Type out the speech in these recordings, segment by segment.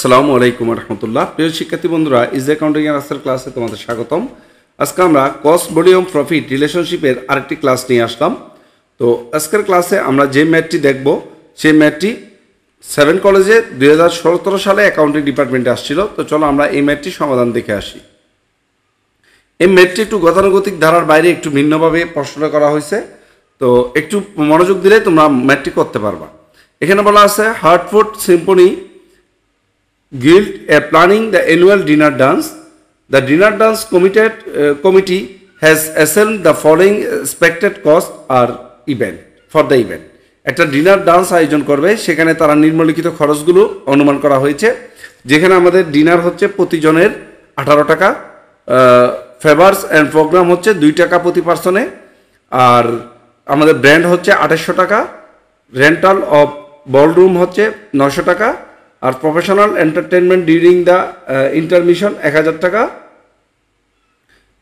আসসালামু আলাইকুম রহমতুল্লাহ। প্রিয় শিক্ষার্থী বন্ধুরা, ইজ অ্যাকাউন্টিং এর আজকের ক্লাসে তোমাদের স্বাগতম। আজকে আমরা কস্ট ভলিউম প্রফিট রিলেশনশিপের আরেকটি ক্লাস নিয়ে আসলাম। তো আজকের ক্লাসে আমরা যে ম্যাথটি দেখব সেই ম্যাথটি 7 কলেজে 2017 সালে অ্যাকাউন্টিং ডিপার্টমেন্টে আসছিল। তো চলো আমরা এই ম্যাথটির সমাধান দেখে আসি। এই ম্যাথটি একটু গতানুগতিক ধারার বাইরে একটু ভিন্নভাবে প্রশ্নটা করা হয়েছে, তো একটু মনোযোগ দিলে তোমরা ম্যাথটি করতে পারবা। এখানে বলা আছে Hartford Symphony Guild planning the annual dinner dance. The dinner dance committee has assigned the following expected cost or event for the event. একটা ডিনার ডান্স আয়োজন করবে, সেখানে তারা নিম্নলিখিত খরচগুলো অনুমান করা হয়েছে। যেখানে আমাদের ডিনার হচ্ছে প্রতিজনের 18 টাকা, ফেভার্স অ্যান্ড প্রোগ্রাম হচ্ছে 2 টাকা প্রতি পার্সনে, আর আমাদের ব্র্যান্ড হচ্ছে 2800 টাকা, রেন্টাল অফ বলরুম হচ্ছে 900 টাকা, আর প্রফেশনাল এন্টারটেনমেন্ট ডিউরিং দ্য ইন্টারমিশন 1000 টাকা,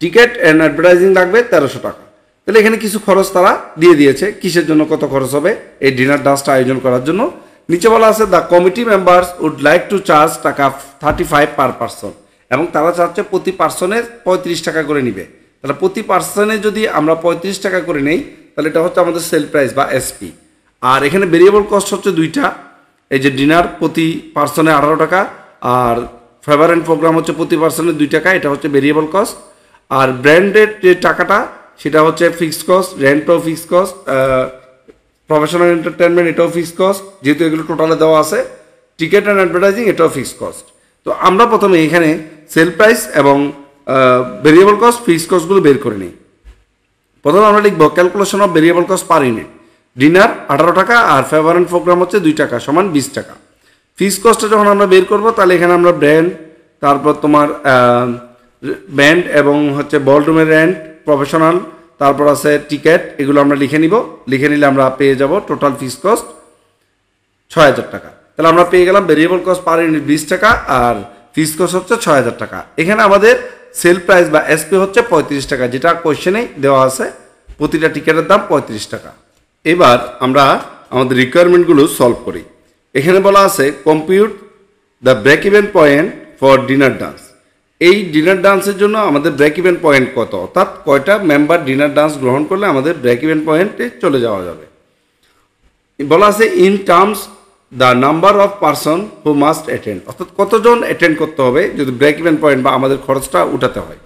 টিকিট অ্যান্ড অ্যাডভার্টাইজিং লাগবে 1300 টাকা। তাহলে এখানে কিছু খরচ তারা দিয়ে দিয়েছে, কিসের জন্য কত খরচ হবে এই ডিনার ডান্সটা আয়োজন করার জন্য। নিচে বলা আছে the committee members would like to charge টাকা 35 পার পার্সন, এবং তারা চাচ্ছে প্রতি পার্সনে 35 টাকা করে নিবে। তাহলে প্রতি পার্সনে যদি আমরা 35 টাকা করে নেই, তাহলে এটা হচ্ছে আমাদের সেল প্রাইস বা এসপি। আর এখানে ভেরিয়েবল কস্ট হচ্ছে দুইটা, এই যে ডিনার প্রতি পার্সনে 18 টাকা, আর ফেভার অ্যান্ড প্রোগ্রাম হচ্ছে প্রতি পার্সনে 2 টাকা, এটা হচ্ছে ভেরিয়েবল কস্ট। আর ব্র্যান্ডের যে টাকাটা সেটা হচ্ছে ফিক্সড কস্ট, রেন্টও ফিক্সড কস্ট, প্রফেশনাল এন্টারটেনমেন্ট এটাও ফিক্সড কস্ট, যেহেতু এগুলো টোটালে দেওয়া আছে। টিকিট অ্যান্ড অ্যাডভার্টাইজিং এটাও ফিক্সড কস্ট। তো আমরা প্রথমে এখানে সেল প্রাইস এবং ভেরিয়েবল কস্ট ফিক্সড কস্টগুলো বের করে নিই। প্রথমে আমরা লিখব calculation of variable cost per unit. Dinner 18 টাকা আর ফেভার অ্যান্ড প্রোগ্রাম হচ্ছে 2 টাকা সমান 20 টাকা। ফিক্সড কস্টটা যখন আমরা বের করব, তাহলে এখানে আমরা ব্র্যান্ড, তারপর তোমার ব্যান্ড এবং হচ্ছে বলরুমের রেন্ট, প্রফেশনাল, তারপর আছে টিকিট, এগুলো আমরা লিখে নিব। লিখে নিলে আমরা পেয়ে যাব টোটাল ফিক্সড কস্ট 6000 টাকা। তাহলে আমরা পেয়ে গেলাম ভেরিয়েবল কস্ট পার ইউনিট 20 টাকা আর ফিক্সড কস্ট হচ্ছে 6000 টাকা। এখানে আমাদের সেল প্রাইস বা এসপি হচ্ছে 35 টাকা, যেটা কোয়েশ্চেনেই দেওয়া আছে। প্রতিটা টিকিটের দাম 35 টাকা। এবার আমরা আমাদের রিকোয়ারমেন্টগুলো সলভ করি। এখানে বলা আছে compute the break even point for dinner dance. এই ডিনার ডান্সের জন্য আমাদের ব্রেক ইভেন পয়েন্ট কত, অর্থাৎ কয়টা মেম্বার ডিনার ডান্স গ্রহণ করলে আমাদের ব্রেক ইভেন পয়েন্টে চলে যাওয়া যাবে। বলা আছে in terms the number of person who must attend, অর্থাৎ কতজন অ্যাটেন্ড করতে হবে যদি ব্রেক ইভেন পয়েন্ট বা আমাদের খরচটা উঠাতে হয়।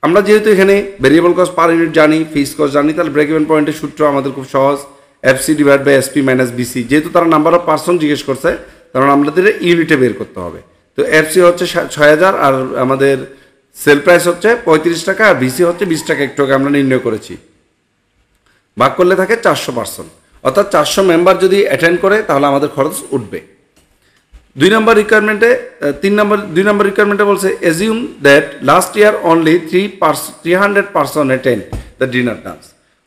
আমরা যেহেতু এখানে ভেরিয়েবল কস্ট পার ইউনিট জানি, ফিক্সড কস্ট জানি, তাহলে ব্রেক ইভেন পয়েন্টের সূত্র আমাদের খুব সহজ, FC divide by SP minus BC. যেহেতু তারা নাম্বার অফ পার্সন জিজ্ঞেস করছে, কারণ আমাদের ইউনিটে বের করতে হবে। তো এফসি হচ্ছে 6000 আর আমাদের সেল প্রাইস হচ্ছে 35 টাকা আর বিসি হচ্ছে 20 টাকা, একটু আগে আমরা নির্ণয় করেছি। ভাগ করলে থাকে 400 পার্সন, অর্থাৎ 400 মেম্বার যদি অ্যাটেন্ড করে তাহলে আমাদের খরচ উঠবে। 2 নম্বর রিকোয়ারমেন্টে বলছে assume that last year only 300 person attend the dinner dance.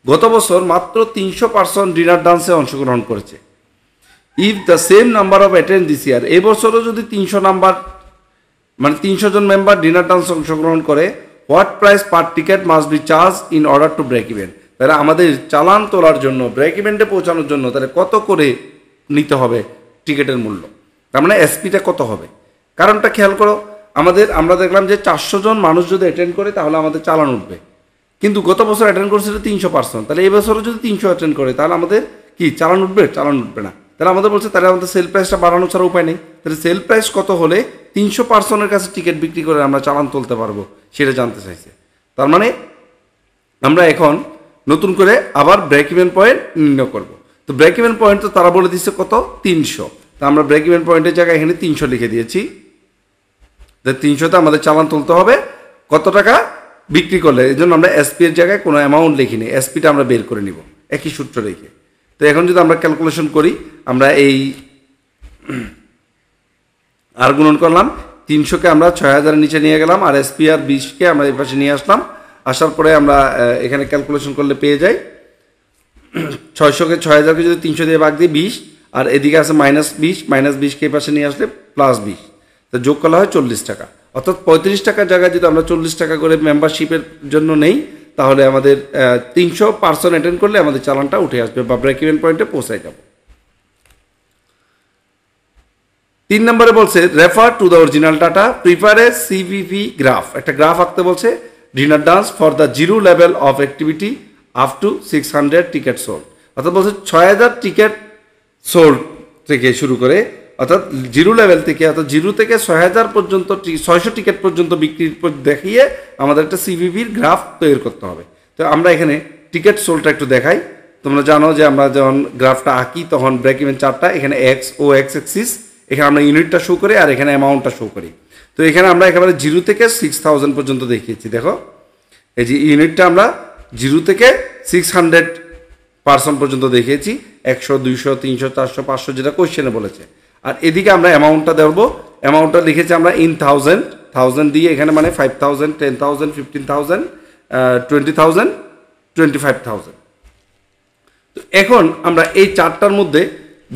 গত বছর মাত্র 300 পার্সন ডিনার ডান্সে অংশগ্রহণ করেছে। If the same number of attend this ইয়ার, এই বছরও যদি 300 জন মেম্বার ডিনার ডান্স অংশগ্রহণ করে, what price per ticket must be charge in order to break even. তাহলে আমাদের চালান তোলার জন্য, ব্রেক ইভেন্টে পৌঁছানোর জন্য তাহলে কত করে নিতে হবে টিকিটের মূল্য, তার মানে এসপিটা কত হবে। কারণটা খেয়াল করো, আমরা দেখলাম যে 400 জন মানুষ যদি অ্যাটেন্ড করে তাহলে আমাদের চালান উঠবে, কিন্তু গত বছর অ্যাটেন্ড করেছিল 300 পার্সন। তাহলে এই বছরও যদি 300 অ্যাটেন্ড করে তাহলে আমাদের কি চালান উঠবে? চালান উঠবে না। তাহলে আমাদের বলছে তাহলে আমাদের সেল প্রাইসটা বাড়ানো ছাড়া উপায় নেই। তাহলে সেল প্রাইস কত হলে 300 পার্সনের কাছে টিকিট বিক্রি করে আমরা চালান তুলতে পারবো, সেটা জানতে চাইছে। তার মানে আমরা এখন নতুন করে আবার ব্রেক ইভেন পয়েন্ট নির্ণয় করব। তো ব্রেক ইভেন পয়েন্ট তো তারা বলে দিচ্ছে কত, 300। তা আমরা ব্রেক ইভেন পয়েন্টের জায়গায় এখানে 300 লিখে দিয়েছি। 300তে আমাদের চালান তুলতে হবে কত টাকা বিক্রি করলে, এই জন্য আমরা এসপি এর জায়গায় কোনো অ্যামাউন্ট লিখিনি, এসপিটা আমরা বের করে নিব একই সূত্র রেখে। তো এখন যদি আমরা ক্যালকুলেশন করি, আমরা এই আর গুণন করলাম, 300কে আমরা 6000-এর নিচে নিয়ে গেলাম, আর এসপি আর 20কে আমরা এই পাশে নিয়ে আসলাম। আসার পরে আমরা এখানে ক্যালকুলেশন করলে পেয়ে যাই 600কে 6000কে যদি 300 দিয়ে ভাগ দিই 20, আর এদিকে আছে -20কে এই পাশে নিয়ে আসলে +20, তো যোগ করা হয় 40 টাকা। অর্থাৎ 35 টাকার জায়গায় যদি আমরা 40 টাকা করে মেম্বারশিপের জন্য নেই, তাহলে আমাদের 300 পার্সন অ্যাটেন্ড করলে আমাদের চালানটা উঠে আসবে বা ব্রেক ইভেন পয়েন্টে পৌঁছায় যাব। 3 নম্বরে বলছে refer to the original data, prepare a CVP graph, একটা গ্রাফ আঁকতে বলছে dinner dance for the zero level of activity up to 600 ticket sold, অর্থাৎ বলছে 6000 টিকেট সোল্ড থেকে শুরু করে, অর্থাৎ জিরো লেভেল থেকে, অর্থাৎ জিরো থেকে 6000 পর্যন্ত 600 টিকেট পর্যন্ত বিক্রির দেখিয়ে আমাদের একটা সিভিপির গ্রাফ তৈরি করতে হবে। তো আমরা এখানে টিকেট সোল্ডটা একটু দেখাই। তোমরা জানো যে আমরা যখন গ্রাফটা আঁকি তখন ব্রেক ইভেন চার্টটা এখানে এক্স ও এক্স এক্সিস, এখানে আমরা ইউনিটটা শো করি আর এখানে অ্যামাউন্টটা শো করি। তো এখানে আমরা একেবারে 0 থেকে 6000 পর্যন্ত দেখিয়েছি। দেখো এই যে ইউনিটটা আমরা 0 থেকে 600 পার্সন পর্যন্ত দেখিয়েছি, 100, 200, 300, 400, 500 যেটা কোয়েশ্চেনে বলেছে। আর এদিকে আমরা অ্যামাউন্টটা দেবো, অ্যামাউন্টটা লিখেছি আমরা ইন থাউজেন্ড দিয়ে, এখানে মানে 5000, 10,000, 15,000, 20,000, 25,000। তো এখন আমরা এই চারটার মধ্যে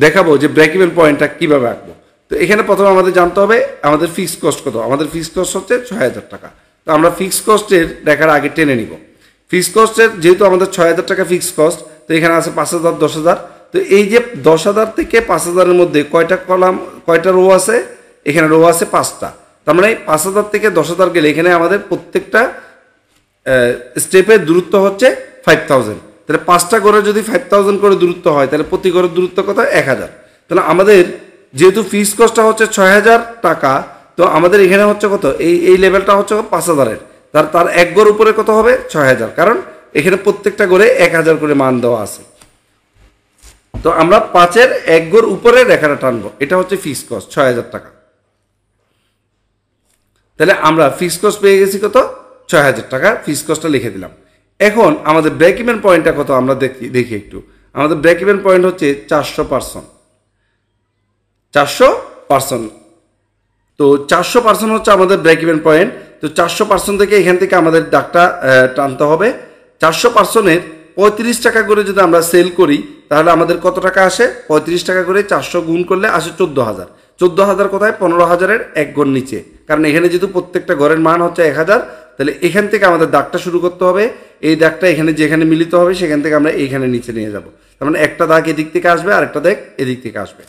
দেখাবো যে ব্রেক ইভেন পয়েন্টটা কীভাবে আঁকবো। তো এখানে প্রথমে আমাদের জানতে হবে আমাদের ফিক্সড কস্ট কত। আমাদের ফিক্সড কস্ট হচ্ছে 6000 টাকা। তো আমরা ফিক্সড কস্টের রেখার আগে টেনে নিব। ফিক্সড কস্টের যেহেতু আমাদের 6000 টাকা ফিক্সড কস্ট, তো এখানে আছে 5000, 10000। তো এই যে 10000 থেকে 5000-এর মধ্যে কয়টা কলাম, কয়টা রো আছে? এখানে রো আছে 5টা। তার মানে 5000 থেকে 10000 গেলে এখানে আমাদের প্রত্যেকটা স্টেপের দূরত্ব হচ্ছে 5000। তাহলে 5টা ঘরে যদি 5000 করে দূরত্ব হয় তাহলে প্রতি ঘরের দূরত্ব কত? 1000। তাহলে আমাদের যেহেতু ফিক্সড কস্টটা হচ্ছে 6000 টাকা, তো আমাদের এখানে হচ্ছে কত? এই লেভেলটা হচ্ছে 5000-এর, তার এক ঘর উপরে কত হবে? 6000, কারণ এখানে প্রত্যেকটা ঘরে 1000 করে মান দেওয়া আছে। তো আমরা 5-এর এক ঘর উপরে রেখাটা টানবো, এটা হচ্ছে ফিক্সড কস্ট 6000 টাকা। তাহলে আমরা ফিক্সড কস্ট পেয়ে গেছি কত? 6000 টাকা ফিক্সড কস্টটা লিখে দিলাম। এখন আমাদের ব্রেক ইভেন পয়েন্টটা কত আমরা দেখি একটু। আমাদের ব্রেক ইভেন পয়েন্ট হচ্ছে 400%। তো 400% হচ্ছে আমাদের ব্রেক ইভেন পয়েন্ট। তো 400% থেকে এখান থেকে আমাদের দাগটা টানতে হবে। 400%-এর 35 টাকা করে যদি আমরা সেল করি তাহলে আমাদের কত টাকা আসে? 35 টাকা করে 400 গুণ করলে আসে 14000। 14000 কোথায়? 15000-এর এক ঘর নিচে, কারণ এখানে যেহেতু প্রত্যেকটা ঘরের মান হচ্ছে 1000। তাহলে এখান থেকে আমাদের দাগটা শুরু করতে হবে। এই দাগটা এখানে যেখানে মিলিত হবে সেখান থেকে আমরা এইখানে নিচে নিয়ে যাব। তার মানে একটা দাগ এদিক থেকে আসবে আর একটা দাগ এদিক থেকে আসবে।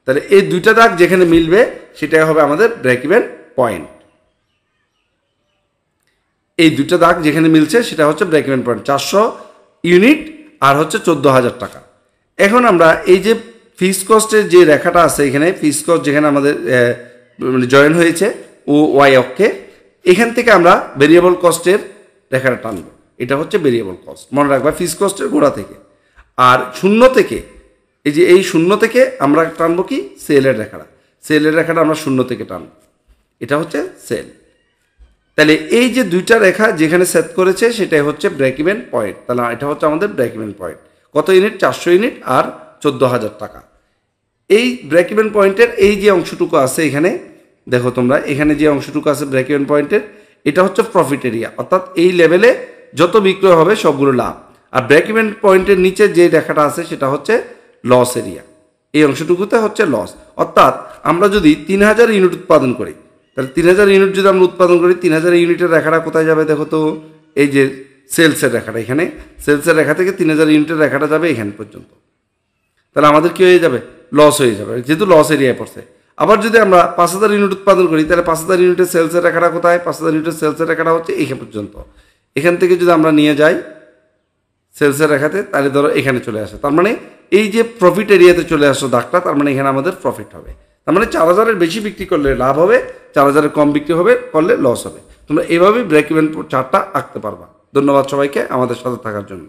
তাহলে এই দুইটা দাগ যেখানে মিলবে সেটাই হবে আমাদের ব্রেক ইভেন পয়েন্ট। এই দুইটা দাগ যেখানে মিলছে সেটা হচ্ছে ব্রেক ইভেন পয়েন্ট, 400 ইউনিট আর হচ্ছে 14000 টাকা। এখন আমরা এই যে ফিক্সড কস্টের যে রেখাটা আছে এখানে, ফিক্সড কস্ট যেখানে আমাদের মানে জয়েন হয়েছে ও ওয়াই অক্ষে, এখান থেকে আমরা ভেরিয়েবল কস্টের রেখাটা টানবো। এটা হচ্ছে ভেরিয়েবল কস্ট, মনে রাখবা ফিক্সড কস্টের গোড়া থেকে। আর শূন্য থেকে, এই যে এই শূন্য থেকে আমরা টানবো কি? সেলের রেখাটা। সেলের রেখাটা আমরা শূন্য থেকে টানবো, এটা হচ্ছে সেল। তাহলে এই যে দুইটা রেখা যেখানে সেট করেছে সেটাই হচ্ছে ব্রেক ইভেন পয়েন্ট। তাহলে এটা হচ্ছে আমাদের ব্রেক ইভেন পয়েন্ট। কত ইউনিট? 400 ইউনিট আর 14000 টাকা। এই ব্রেক ইভেন পয়েন্টের এই যে অংশটুকু আছে এখানে দেখো তোমরা, এখানে যে অংশটুকু আছে ব্রেক ইভেন পয়েন্টের, এটা হচ্ছে প্রফিট এরিয়া, অর্থাৎ এই লেভেলে যত বিক্রয় হবে সবগুলো লাভ। আর ব্রেক ইভেন পয়েন্টের নিচে যে রেখাটা আছে সেটা হচ্ছে লস এরিয়া, এই অংশটুকুতে হচ্ছে লস। অর্থাৎ আমরা যদি 3000 ইউনিট উৎপাদন করি, তাহলে 3000 ইউনিট যদি আমরা উৎপাদন করি, 3000 ইউনিটের রেখাটা কোথায় যাবে? দেখো তো, এই যে সেলসের রেখাটা, এখানে সেলসের রেখা থেকে 3000 ইউনিটের রেখাটা যাবে এখান পর্যন্ত। তাহলে আমাদের কি হয়ে যাবে? লস হয়ে যাবে, যেহেতু লস এরিয়ায় পড়ছে। আবার যদি আমরা 5000 ইউনিট উৎপাদন করি তাহলে 5000 ইউনিটের সেলসের রেখাটা কোথায়? 5000 ইউনিটের সেলসের রেখাটা হচ্ছে এখান পর্যন্ত। এখান থেকে যদি আমরা নিয়ে যাই সেলসের রেখাতে, তাহলে ধরো এখানে চলে আসে। তার মানে এই যে প্রফিট এরিয়াতে চলে আসলো দাগটা, তার মানে এখানে আমাদের প্রফিট হবে। তার মানে 4000-এর বেশি বিক্রি করলে লাভ হবে, 4000-এর কম বিক্রি হবে করলে লস হবে। তোমরা এভাবেই ব্রেক ইভেন চার্টটা আঁকতে পারবা। ধন্যবাদ সবাইকে আমাদের সাথে থাকার জন্য।